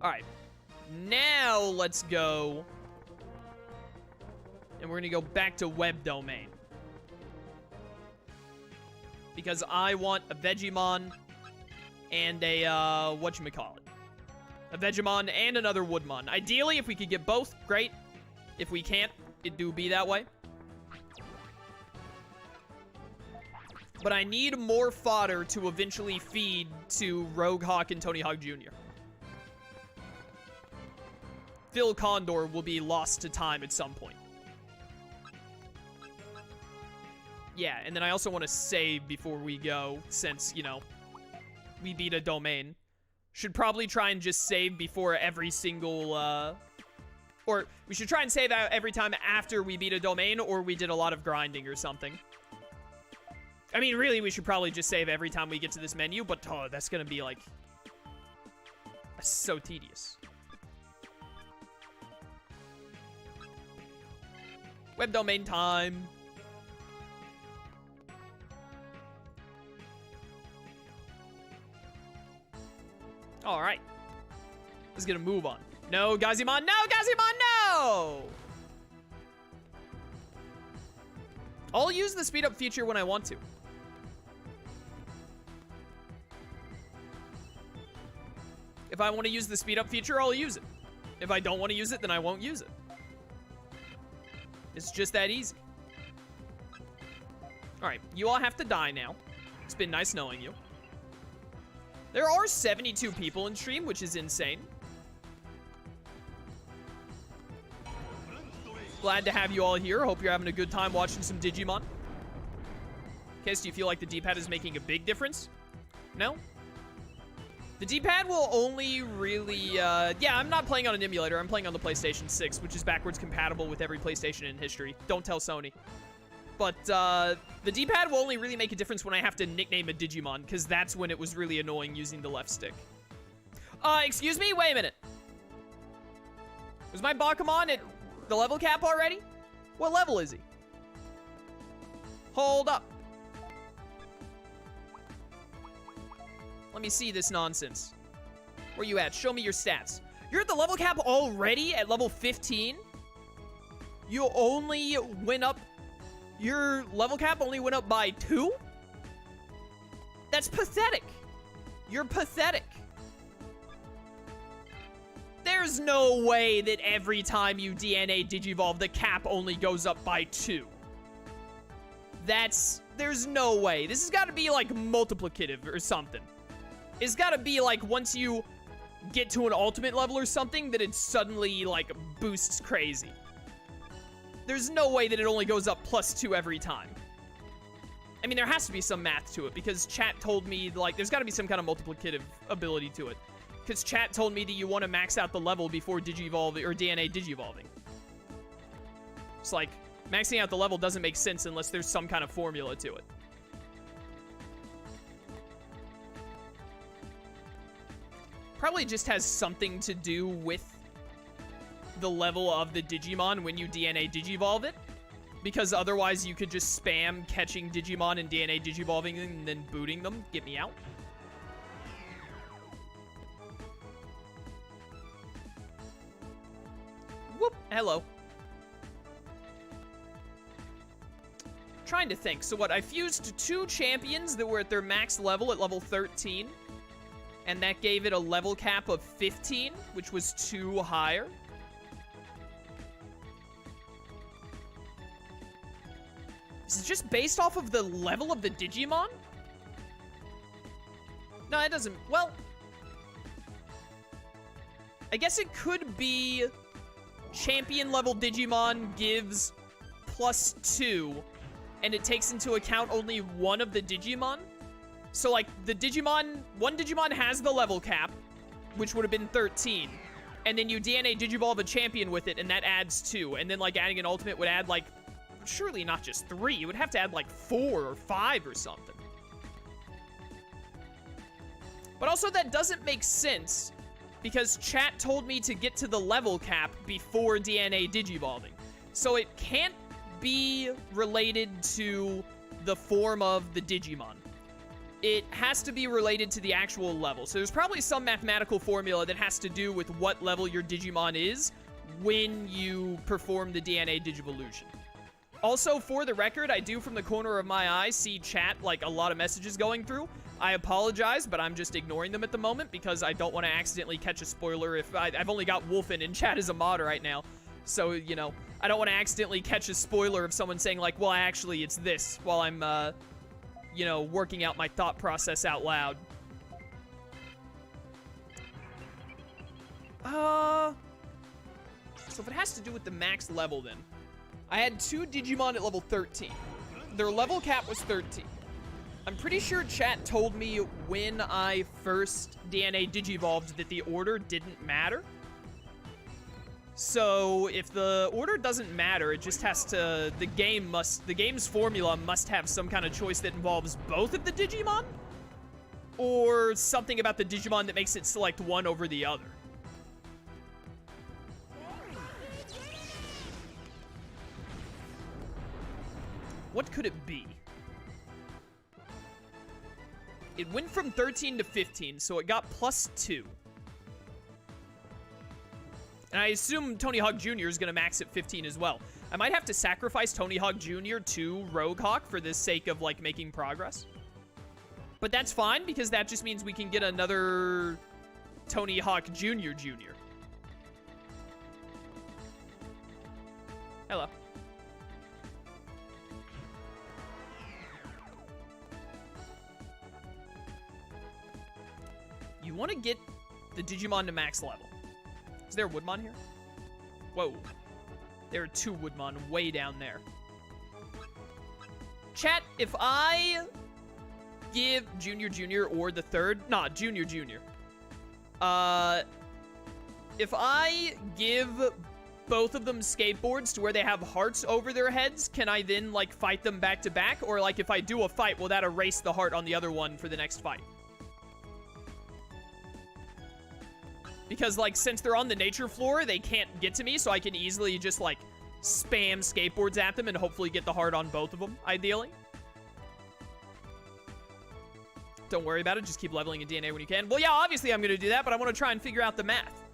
All right. Now let's go. And we're going to go back to web domain. Because I want a Vegimon and a, whatchamacallit. A Vegemon and another Woodmon. Ideally, if we could get both, great. If we can't, it do be that way. But I need more fodder to eventually feed to Rogue Hawk and Tony Hawk Jr. Phil Condor will be lost to time at some point. Yeah, and then I also want to save before we go, since, you know, we beat a domain. Should probably try and just save before every single, or we should try and save out every time after we beat a domain, or we did a lot of grinding or something. I mean, really, we should probably just save every time we get to this menu, but oh, that's gonna be, like, so tedious. Web domain time. All right. Let's get a move on. No, Gazimon. No, Gazimon, no! I'll use the speed up feature when I want to. If I want to use the speed up feature, I'll use it. If I don't want to use it, then I won't use it. It's just that easy. All right, you all have to die now. It's been nice knowing you. There are 72 people in stream, which is insane. Glad to have you all here. Hope you're having a good time watching some Digimon. Case, do you feel like the D-pad is making a big difference? No? The D-pad will only really, yeah, I'm not playing on an emulator. I'm playing on the PlayStation 6, which is backwards compatible with every PlayStation in history. Don't tell Sony. But, the D-pad will only really make a difference when I have to nickname a Digimon, because that's when it was really annoying using the left stick. Excuse me? Wait a minute. Was my Bakumon at the level cap already? What level is he? Hold up. Let me see this nonsense. Where you at? Show me your stats. You're at the level cap already at level 15? You only went up... Your level cap only went up by 2? That's pathetic. You're pathetic. There's no way that every time you DNA Digivolve, the cap only goes up by 2. There's no way. This has got to be, like, multiplicative or something. It's got to be, like, once you get to an ultimate level or something, that it suddenly, like, boosts crazy. There's no way that it only goes up +2 every time. I mean, there has to be some math to it, because chat told me, like, there's got to be some kind of multiplicative ability to it. Because chat told me that you want to max out the level before Digivolve or DNA Digivolving. It's like, maxing out the level doesn't make sense unless there's some kind of formula to it. Probably just has something to do with the level of the Digimon when you DNA Digivolve it. Because otherwise you could just spam catching Digimon and DNA Digivolving and then booting them. Get me out. Whoop. Hello. Trying to think. So what, I fused 2 champions that were at their max level at level 13. And that gave it a level cap of 15, which was 2 higher. Is it just based off of the level of the Digimon? No, it doesn't. Well, I guess it could be champion level Digimon gives +2, and it takes into account only one of the Digimon. So, like, the Digimon, one Digimon has the level cap, which would have been 13. And then you DNA Digivolve a champion with it, and that adds 2. And then, like, adding an ultimate would add, like, surely not just 3. You would have to add, like, 4 or 5 or something. But also, that doesn't make sense, because chat told me to get to the level cap before DNA Digivolving. So it can't be related to the form of the Digimon. it has to be related to the actual level. So there's probably some mathematical formula that has to do with what level your Digimon is when you perform the DNA Digivolution. Also, for the record, I do from the corner of my eye see chat, like a lot of messages going through. I apologize, but I'm just ignoring them at the moment because I don't want to accidentally catch a spoiler if I've only got Wolfen in chat as a mod right now. So, you know, I don't want to accidentally catch a spoiler of someone saying like, well, actually it's this while I'm, you know, working out my thought process out loud. So if it has to do with the max level then, I had 2 Digimon at level 13. Their level cap was 13. I'm pretty sure chat told me when I first DNA Digivolved that the order didn't matter. So if the order doesn't matter, it just has to, the game's formula must have some kind of choice that involves both of the Digimon, or something about the Digimon that makes it select one over the other. What could it be? It went from 13 to 15, so it got +2. And I assume Tony Hawk Jr. is going to max at 15 as well. I might have to sacrifice Tony Hawk Jr. to Rogue Hawk for the sake of, like, making progress. But that's fine, because that just means we can get another Tony Hawk Jr. Jr. Hello. You want to get the Digimon to max level. Is there a Woodmon here? Whoa. There are 2 Woodmon way down there. Chat, if I give Junior Junior or the third... Nah, Junior Junior. If I give both of them skateboards to where they have hearts over their heads, can I then, like, fight them back to back? Or, like, if I do a fight, will that erase the heart on the other one for the next fight? Because, like, since they're on the nature floor, they can't get to me, so I can easily just, like, spam skateboards at them and hopefully get the heart on both of them, ideally. Don't worry about it. Just keep leveling in DNA when you can. Well, yeah, obviously I'm going to do that, but I want to try and figure out the math.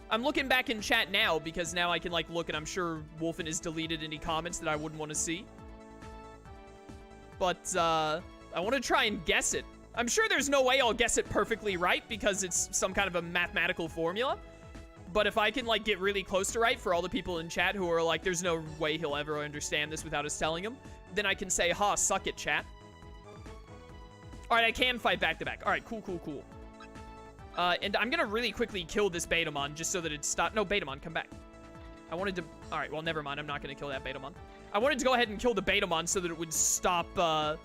I'm looking back in chat now, because now I can, like, look, and I'm sure Wolfen has deleted any comments that I wouldn't want to see. But, I want to try and guess it. I'm sure there's no way I'll guess it perfectly right because it's some kind of a mathematical formula. But if I can, like, get really close to right for all the people in chat who are like, there's no way he'll ever understand this without us telling him, then I can say, ha, suck it, chat. All right, I can fight back to back. All right, cool, cool, cool. And I'm going to really quickly kill this Betamon just so that it stops. No, Betamon, come back. I wanted to... All right, well, never mind. I'm not going to kill that Betamon. I wanted to go ahead and kill the Betamon so that it would stop,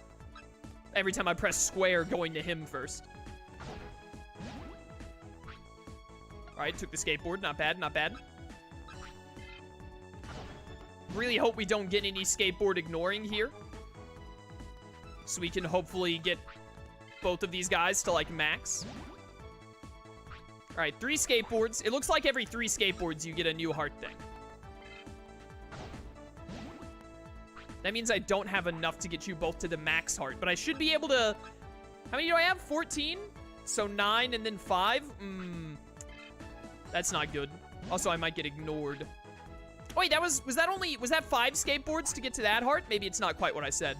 every time I press square, going to him first. Alright, took the skateboard. Not bad, not bad. Really hope we don't get any skateboard ignoring here. So we can hopefully get both of these guys to, like, max. Alright, 3 skateboards. It looks like every 3 skateboards you get a new heart thing. That means I don't have enough to get you both to the max heart, but I should be able to... How many do I have? 14? So 9 and then 5? That's not good. Also, I might get ignored. Oh, wait, was that 5 skateboards to get to that heart? Maybe it's not quite what I said.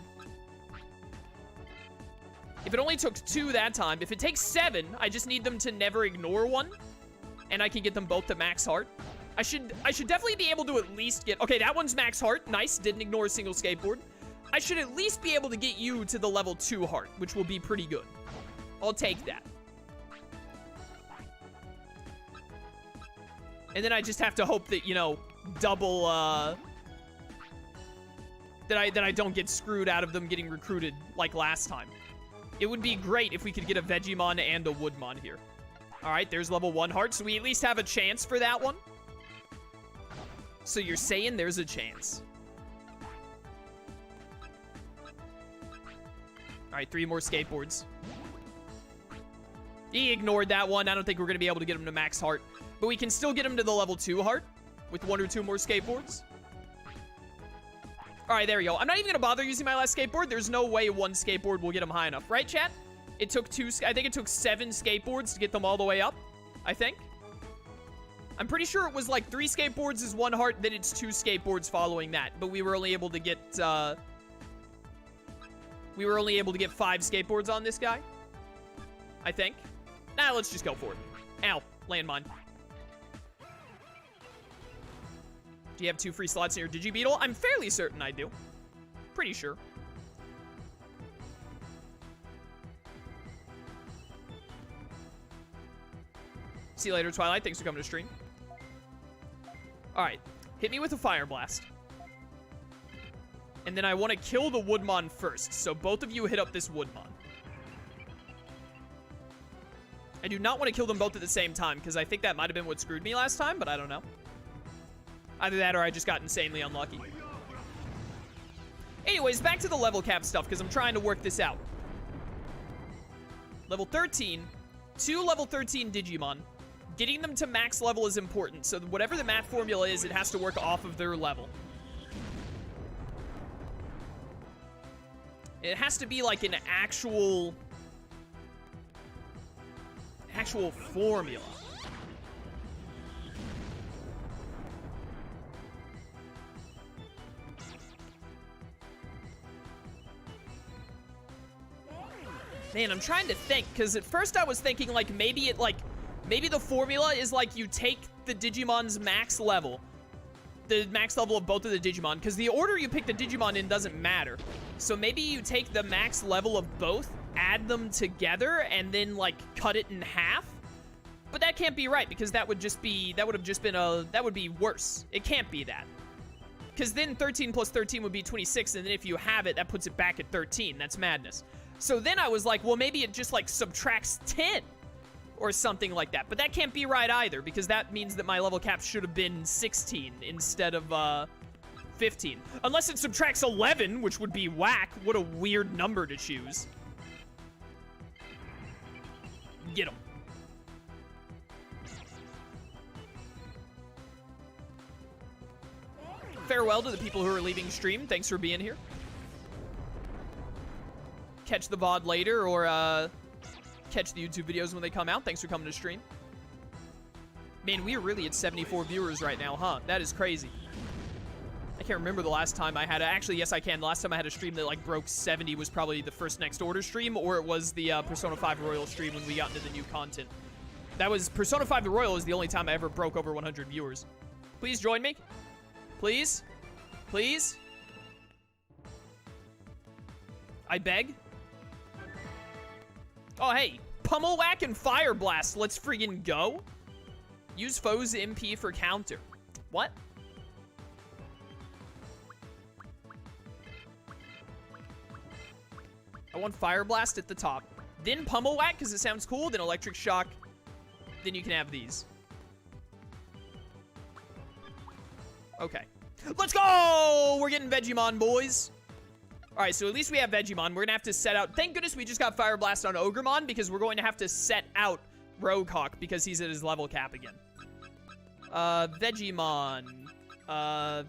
If it only took 2 that time, if it takes 7, I just need them to never ignore one, and I can get them both to max heart. I should definitely be able to at least get... Okay, that one's max heart. Nice. Didn't ignore a single skateboard. I should at least be able to get you to the level 2 heart, which will be pretty good. I'll take that. And then I just have to hope that, you know, double, that I don't get screwed out of them getting recruited like last time. It would be great if we could get a Vegemon and a Woodmon here. All right, there's level 1 heart, so we at least have a chance for that one. So you're saying there's a chance. All right, 3 more skateboards. He ignored that one. I don't think we're going to be able to get him to max heart. But we can still get him to the level 2 heart with 1 or 2 more skateboards. All right, there we go. I'm not even going to bother using my last skateboard. There's no way 1 skateboard will get him high enough. Right, chat? It took I think it took 7 skateboards to get them all the way up, I think. I'm pretty sure it was like 3 skateboards is 1 heart, then it's 2 skateboards following that. But we were only able to get, 5 skateboards on this guy, I think. Nah, let's just go for it. Ow, landmine. Do you have 2 free slots in your Digi-Beetle? I'm fairly certain I do. Pretty sure. See you later, Twilight. Thanks for coming to stream. Alright. Hit me with a Fire Blast. And then I want to kill the Woodmon first. So both of you hit up this Woodmon. I do not want to kill them both at the same time, because I think that might have been what screwed me last time, but I don't know. Either that or I just got insanely unlucky. Anyways, back to the level cap stuff, because I'm trying to work this out. Level 13. 2 level 13 Digimon. Getting them to max level is important, so whatever the math formula is, it has to work off of their level. It has to be like an actual formula. Man, I'm trying to think, because at first I was thinking, like, maybe the formula is, like, you take the Digimon's max level. The max level of both of the Digimon, because the order you pick the Digimon in doesn't matter. So maybe you take the max level of both, add them together, and then, like, cut it in half. But that can't be right, because that would be worse. It can't be that. Because then 13 plus 13 would be 26, and then if you have it, that puts it back at 13. That's madness. So then I was like, well, maybe it just, like, subtracts 10 or something like that. But that can't be right either, because that means that my level cap should have been 16 instead of 15. Unless it subtracts 11, which would be whack. What a weird number to choose. Get him. Farewell to the people who are leaving stream. Thanks for being here. Catch the VOD later, or catch the YouTube videos when they come out. Thanks for coming to stream. Man, we are really at 74 viewers right now, huh? That is crazy. I can't remember the last time I had actually, yes, I can. The last time I had a stream that, like, broke 70 was probably the first Next Order stream, or it was the Persona 5 Royal stream when we got into the new content. That was... Persona 5 the Royal is the only time I ever broke over 100 viewers. Please join me. Please. Please. I beg. Oh, hey. Pummel Whack and Fire Blast. Let's friggin' go. Use foe's MP for counter. What? I want Fire Blast at the top. Then Pummel Whack, because it sounds cool. Then Electric Shock. Then you can have these. Okay. Let's go! We're getting Vegemon, boys. Alright, so at least we have Vegemon. We're gonna have to set out... Thank goodness we just got Fire Blast on Ogremon, because we're going to have to set out Roguehawk, because he's at his level cap again. Vegemon. I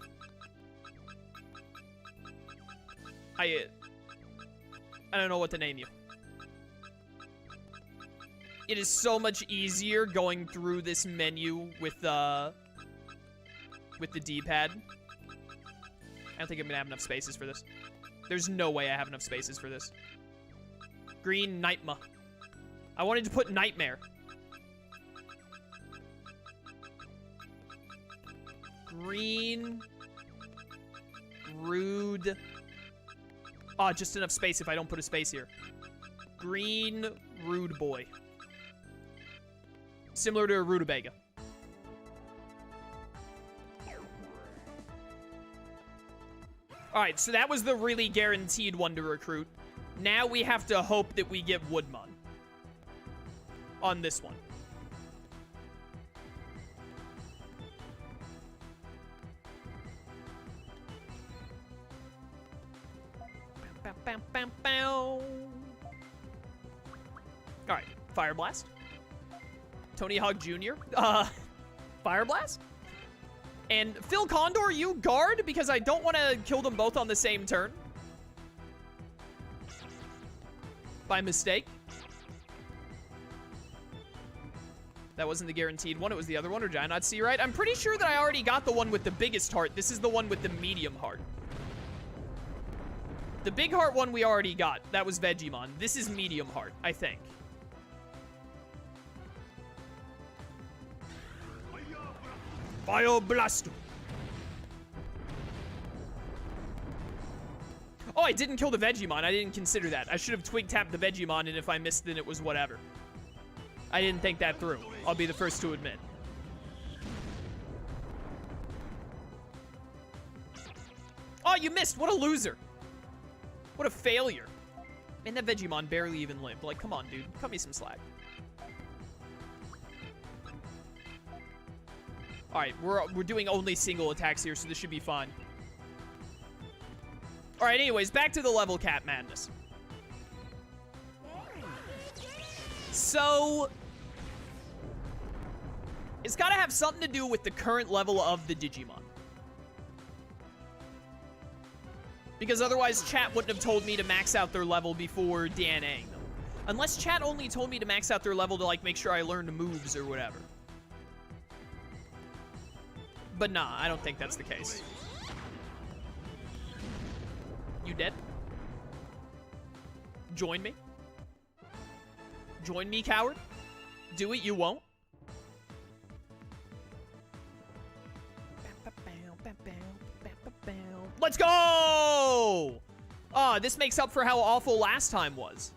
don't know what to name you. It is so much easier going through this menu with the D-pad. I don't think I'm gonna have enough spaces for this. There's no way I have enough spaces for this. Green Nightmare. I wanted to put Nightmare. Green. Rude. Oh, just enough space if I don't put a space here. Green Rude Boy. Similar to a Rutabaga. Alright, so that was the really guaranteed one to recruit. Now we have to hope that we get Woodmon on this one. Alright, Fire Blast. Tony Hawk Jr. Fire Blast. And Phil Condor, you guard, because I don't want to kill them both on the same turn. By mistake. That wasn't the guaranteed one. It was the other one, or did I not see right? I'm pretty sure that I already got the one with the biggest heart. This is the one with the medium heart. The big heart one we already got. That was Vegemon. This is medium heart, I think. Fire Blast. Oh, I didn't kill the Vegemon. I didn't consider that. I should have twig tapped the Vegemon, and if I missed, then it was whatever. I didn't think that through. I'll be the first to admit. Oh, you missed. What a loser. What a failure. Man, that Vegemon barely even lived. Like, come on, dude. Cut me some slack. Alright, we're doing only single attacks here, so this should be fine. Alright, anyways, back to the level cap madness. So, it's got to have something to do with the current level of the Digimon. Because otherwise, chat wouldn't have told me to max out their level before DNAing them. Unless chat only told me to max out their level to, like, make sure I learned moves or whatever. But nah, I don't think that's the case. You dead? Join me? Join me, coward? Do it, you won't? Let's go! Ah, this makes up for how awful last time was.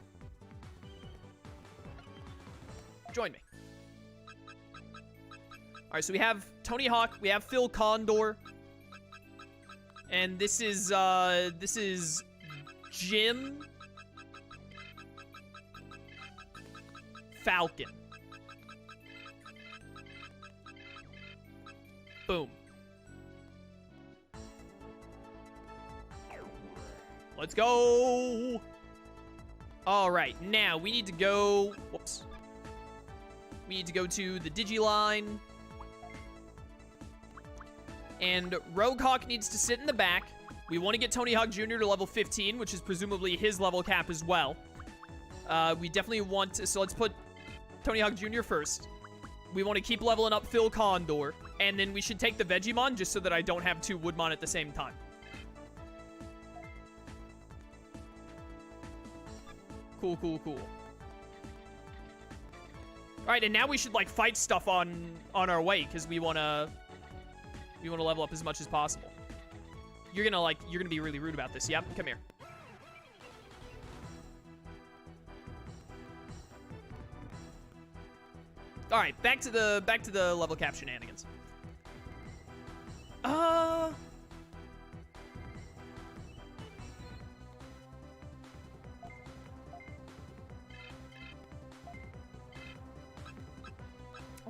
Join me. Alright, so we have Tony Hawk, we have Phil Condor. And this is Jim Falcon. Boom. Let's go. All right, now we need to go, whoops. We need to go to the Digiline. And Rogue Hawk needs to sit in the back. We want to get Tony Hawk Jr. to level 15, which is presumably his level cap as well. We definitely want to, so let's put Tony Hawk Jr. first. We want to keep leveling up Phil Condor. And then we should take the Vegemon just so that I don't have two Woodmon at the same time. Cool, cool, cool. Alright, and now we should, like, fight stuff on our way, because we want to level up as much as possible. You're gonna be really rude about this. Yep, come here. Alright, back to the level cap shenanigans. I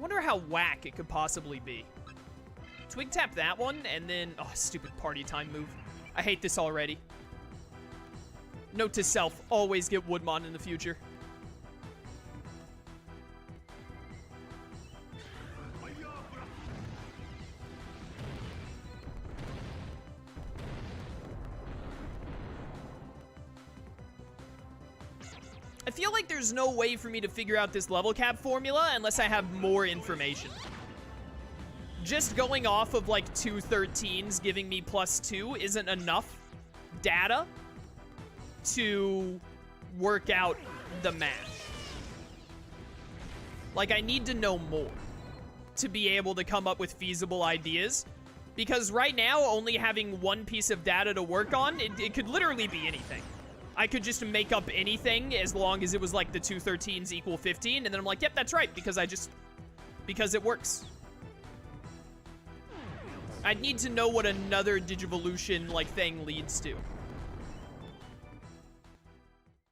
wonder how whack it could possibly be. Twig tap that one, and then... Oh, stupid party time move. I hate this already. Note to self, always get Woodmon in the future. I feel like there's no way for me to figure out this level cap formula unless I have more information. Just going off of, like, 213s giving me +2 isn't enough data to work out the math. Like, I need to know more to be able to come up with feasible ideas. Because right now, only having one piece of data to work on, it could literally be anything. I could just make up anything as long as it was, like, the 213s equal 15, and then I'm like, yep, that's right, because it works. I'd need to know what another Digivolution, like, thing leads to.